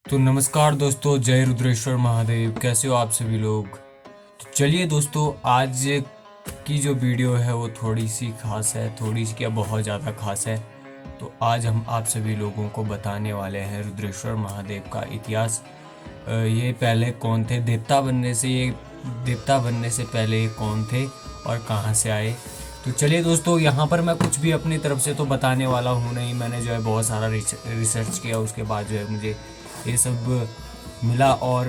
तो नमस्कार दोस्तों, जय रुद्रेश्वर महादेव। कैसे हो आप सभी लोग। तो चलिए दोस्तों, आज की जो वीडियो है वो थोड़ी सी खास है, थोड़ी सी क्या बहुत ज़्यादा खास है। तो आज हम आप सभी लोगों को बताने वाले हैं रुद्रेश्वर महादेव का इतिहास। ये पहले कौन थे, देवता बनने से पहले ये कौन थे और कहाँ से आए। तो चलिए दोस्तों, यहाँ पर मैं कुछ भी अपनी तरफ से तो बताने वाला हूँ नहीं। मैंने जो है बहुत सारा रिसर्च किया, उसके बाद जो है मुझे ये सब मिला और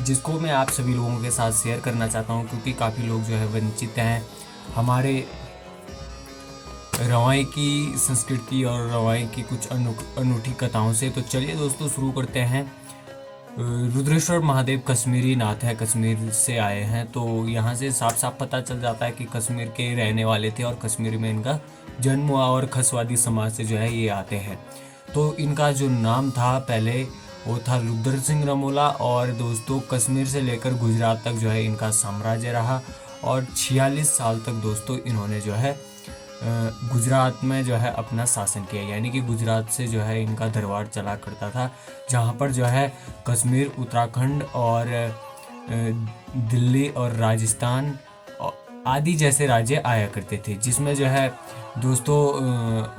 जिसको मैं आप सभी लोगों के साथ शेयर करना चाहता हूँ, क्योंकि काफ़ी लोग जो है वंचित हैं हमारे रवाई की संस्कृति और रवाई की कुछ अनूठी कथाओं से। तो चलिए दोस्तों, शुरू करते हैं। रुद्रेश्वर महादेव कश्मीरी नाथ है, कश्मीर से आए हैं। तो यहाँ से साफ साफ पता चल जाता है कि कश्मीर के रहने वाले थे और कश्मीर में इनका जन्म हुआ और खसवादी समाज से जो है ये आते हैं। तो इनका जो नाम था पहले वो था रुद्र सिंह रमोला। और दोस्तों, कश्मीर से लेकर गुजरात तक जो है इनका साम्राज्य रहा और 46 साल तक दोस्तों इन्होंने जो है गुजरात में जो है अपना शासन किया। यानी कि गुजरात से जो है इनका दरबार चला करता था, जहाँ पर जो है कश्मीर, उत्तराखंड और दिल्ली और राजस्थान आदि जैसे राज्य आया करते थे। जिसमें जो है दोस्तों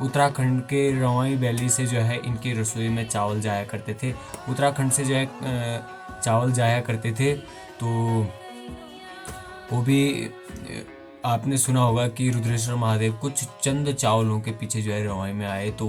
उत्तराखंड के रवाई वैली से जो है इनकी रसोई में चावल जाया करते थे। उत्तराखंड से जो है चावल जाया करते थे। तो वो भी आपने सुना होगा कि रुद्रेश्वर महादेव कुछ चंद चावलों के पीछे जो है रवाई में आए। तो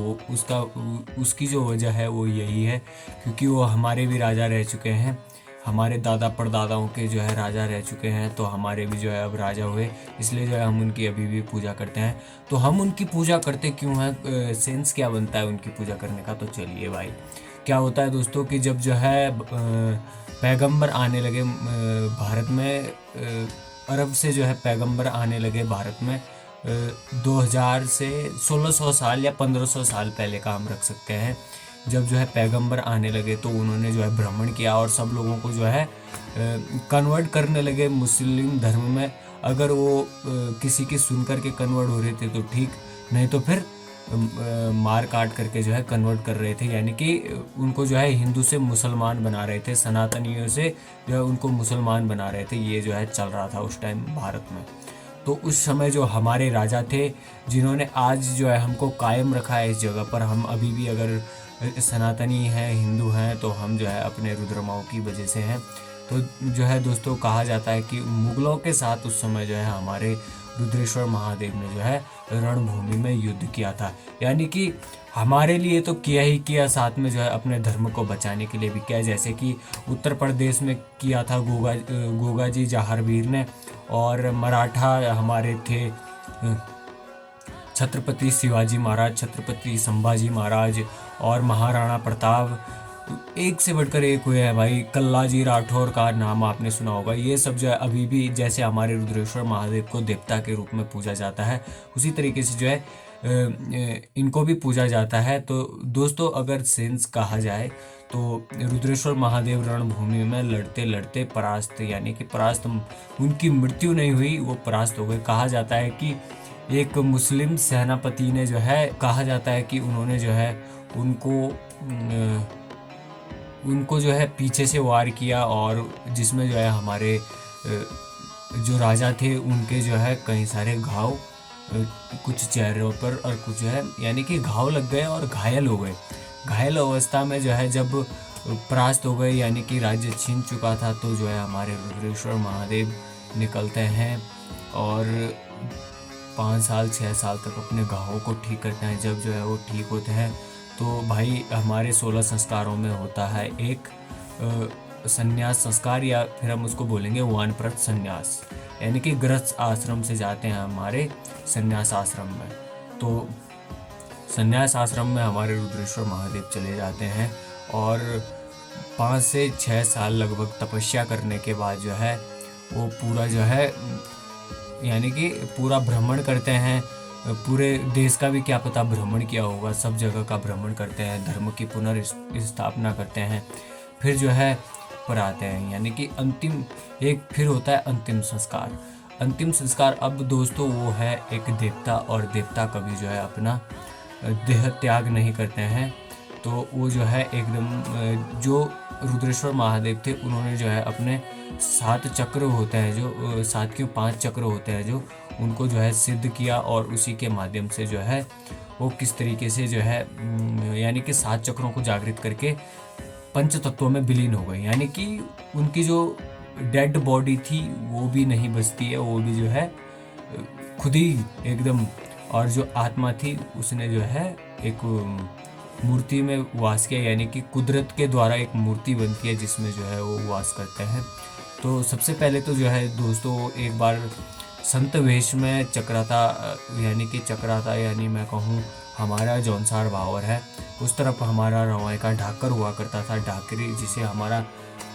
उसकी जो वजह है वो यही है, क्योंकि वो हमारे भी राजा रह चुके हैं, हमारे दादा परदादाओं के जो है राजा रह चुके हैं। तो हमारे भी जो है अब राजा हुए, इसलिए जो है हम उनकी अभी भी पूजा करते हैं। तो हम उनकी पूजा करते क्यों हैं, सेंस क्या बनता है उनकी पूजा करने का। तो चलिए भाई, क्या होता है दोस्तों कि जब जो है पैगंबर आने लगे भारत में, अरब से जो है पैगंबर आने लगे भारत में 2000 से 1600 साल या 1500 साल पहले का हम रख सकते हैं। जब जो है पैगंबर आने लगे तो उन्होंने जो है भ्रमण किया और सब लोगों को जो है कन्वर्ट करने लगे मुस्लिम धर्म में। अगर वो किसी की सुन करके कन्वर्ट हो रहे थे तो ठीक, नहीं तो फिर मार काट करके जो है कन्वर्ट कर रहे थे। यानी कि उनको जो है हिंदू से मुसलमान बना रहे थे, सनातनियों से जो है उनको मुसलमान बना रहे थे। ये जो है चल रहा था उस टाइम भारत में। तो उस समय जो हमारे राजा थे, जिन्होंने आज जो है हमको कायम रखा है इस जगह पर, हम अभी भी अगर सनातनी हैं, हिंदू हैं, तो हम जो है अपने रुद्रमाओं की वजह से हैं। तो जो है दोस्तों, कहा जाता है कि मुगलों के साथ उस समय जो है हमारे रुद्रेश्वर महादेव ने जो है रणभूमि में युद्ध किया था। यानी कि हमारे लिए तो किया ही किया, साथ में जो है अपने धर्म को बचाने के लिए भी किया। जैसे कि उत्तर प्रदेश में किया था गोगा जी जहारवीर ने, और मराठा हमारे थे छत्रपति शिवाजी महाराज, छत्रपति संभाजी महाराज और महाराणा प्रताप। एक से बढ़कर एक हुए हैं भाई। कल्लाजी राठौर का नाम आपने सुना होगा। ये सब जो है अभी भी, जैसे हमारे रुद्रेश्वर महादेव को देवता के रूप में पूजा जाता है, उसी तरीके से जो है इनको भी पूजा जाता है। तो दोस्तों, अगर सेंस कहा जाए तो रुद्रेश्वर महादेव रणभूमि में लड़ते लड़ते परास्त, यानी कि परास्त, उनकी मृत्यु नहीं हुई, वो परास्त हो गए। कहा जाता है कि एक मुस्लिम सेनापति ने जो है, कहा जाता है कि उन्होंने जो है उनको जो है पीछे से वार किया, और जिसमें जो है हमारे जो राजा थे उनके जो है कई सारे घाव, कुछ चेहरों पर और कुछ जो है यानी कि घाव लग गए और घायल हो गए। घायल अवस्था में जो है जब परास्त हो गए, यानी कि राज्य छीन चुका था, तो जो है हमारे रुद्रेश्वर महादेव निकलते हैं और 5 साल 6 साल तक अपने घावों को ठीक करते हैं। जब जो है वो ठीक होते हैं तो भाई हमारे 16 संस्कारों में होता है एक संन्यास संस्कार, या फिर हम उसको बोलेंगे वानप्रस्थ संन्यास। यानी कि गृहस्थ आश्रम से जाते हैं हमारे संन्यास आश्रम में। तो संन्यास आश्रम में हमारे रुद्रेश्वर महादेव चले जाते हैं और 5 से 6 साल लगभग तपस्या करने के बाद जो है वो पूरा जो है, यानी कि पूरा भ्रमण करते हैं। पूरे देश का भी क्या पता भ्रमण किया होगा, सब जगह का भ्रमण करते हैं, धर्म की पुनर्स्थापना करते हैं, फिर जो है पर आते हैं। यानी कि अंतिम एक फिर होता है अंतिम संस्कार। अंतिम संस्कार अब दोस्तों वो है एक देवता, और देवता कभी जो है अपना देह त्याग नहीं करते हैं। तो वो जो है एकदम जो रुद्रेश्वर महादेव थे उन्होंने जो है अपने 7 चक्र होते हैं, जो 7 क्यों 5 चक्र होते हैं, जो उनको जो है सिद्ध किया और उसी के माध्यम से जो है वो किस तरीके से जो है यानी कि 7 चक्रों को जागृत करके पंच तत्वों में विलीन हो गई। यानी कि उनकी जो डेड बॉडी थी वो भी नहीं बचती है, वो भी जो है खुद ही एकदम, और जो आत्मा थी उसने जो है एक मूर्ति में वास किया, यानी कि कुदरत के द्वारा एक मूर्ति बनती है जिसमें जो है वो वास करते हैं। तो सबसे पहले तो जो है दोस्तों एक बार संत वेश में चक्राता, यानी कि चक्राता यानी मैं कहूँ हमारा जौनसार भावर है उस तरफ हमारा रवाई का ढाकर हुआ करता था, ढाकरी जिसे हमारा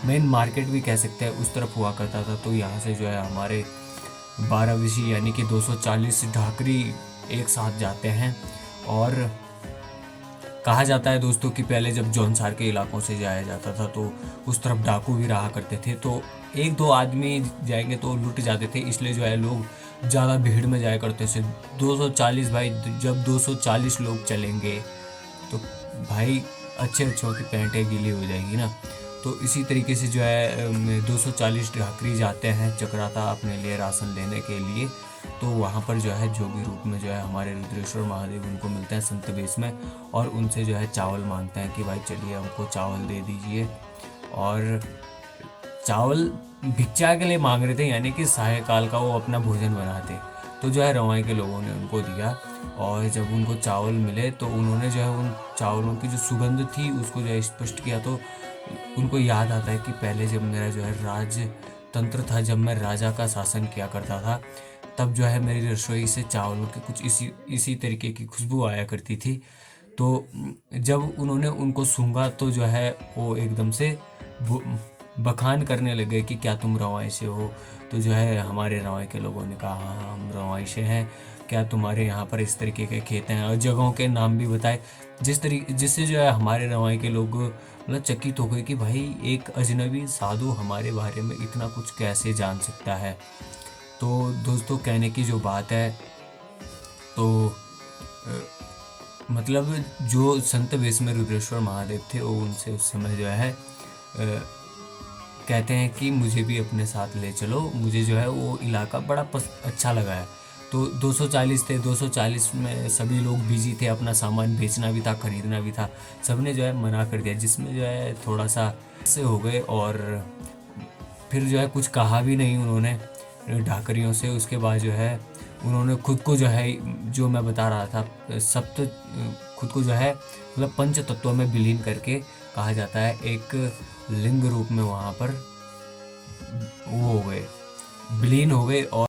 मेन मार्केट भी कह सकते हैं उस तरफ हुआ करता था। तो यहाँ से जो है हमारे 12 विशी यानी कि 240 ढाकरी एक साथ जाते हैं। और कहा जाता है दोस्तों कि पहले जब जौनसार के इलाकों से जाया जाता था तो उस तरफ डाकू भी रहा करते थे, तो एक दो आदमी जाएंगे तो लुट जाते थे, इसलिए जो है लोग ज़्यादा भीड़ में जाया करते थे। 240 भाई, जब 240 लोग चलेंगे तो भाई अच्छे अच्छों की पैंटें गीली हो जाएगी ना। तो इसी तरीके से जो है 240 ढाकरी जाते हैं चक्राता अपने लिए राशन लेने के लिए। तो वहाँ पर जो है जोगी रूप में जो है हमारे रुद्रेश्वर महादेव उनको मिलते हैं संत वेश में, और उनसे जो है चावल मांगते हैं कि भाई चलिए हमको चावल दे दीजिए। और चावल भिक्षा के लिए मांग रहे थे, यानी कि सायकाल का वो अपना भोजन बनाते। तो जो है रवाई के लोगों ने उनको दिया, और जब उनको चावल मिले तो उन्होंने जो है उन चावलों की जो सुगंध थी उसको जो है स्पष्ट किया। तो उनको याद आता है कि पहले जब मेरा जो है राजतंत्र था, जब मैं राजा का शासन किया करता था, तब जो है मेरी रसोई से चावलों की कुछ इसी तरीके की खुशबू आया करती थी। तो जब उन्होंने उनको सूंघा तो जो है वो एकदम से बखान करने लगे कि क्या तुम रवाई से हो। तो जो है हमारे रवाई के लोगों ने कहा हाँ हम रवाई से हैं, क्या तुम्हारे यहाँ पर इस तरीके के खेत हैं, और जगहों के नाम भी बताए, जिससे जो है हमारे रवाई के लोग मतलब चकित हो गए कि भाई एक अजनबी साधु हमारे बारे में इतना कुछ कैसे जान सकता है। तो दोस्तों कहने की जो बात है, तो मतलब जो संत वेश में रुद्रेश्वर महादेव थे वो उनसे उस समय जो है कहते हैं कि मुझे भी अपने साथ ले चलो, मुझे जो है वो इलाका बड़ा अच्छा लगा है। तो 240 थे, 240 में सभी लोग बिजी थे, अपना सामान बेचना भी था खरीदना भी था, सबने जो है मना कर दिया, जिसमें जो है थोड़ा सा से हो गए। और फिर जो है कुछ कहा भी नहीं उन्होंने ढाकरियों से। उसके बाद जो है उन्होंने खुद को जो है, जो मैं बता रहा था सप्त, खुद को जो है मतलब पंच तत्वों में विलीन करके, कहा जाता है एक लिंग रूप में वहाँ पर वो हो गए, विलीन हो गए। और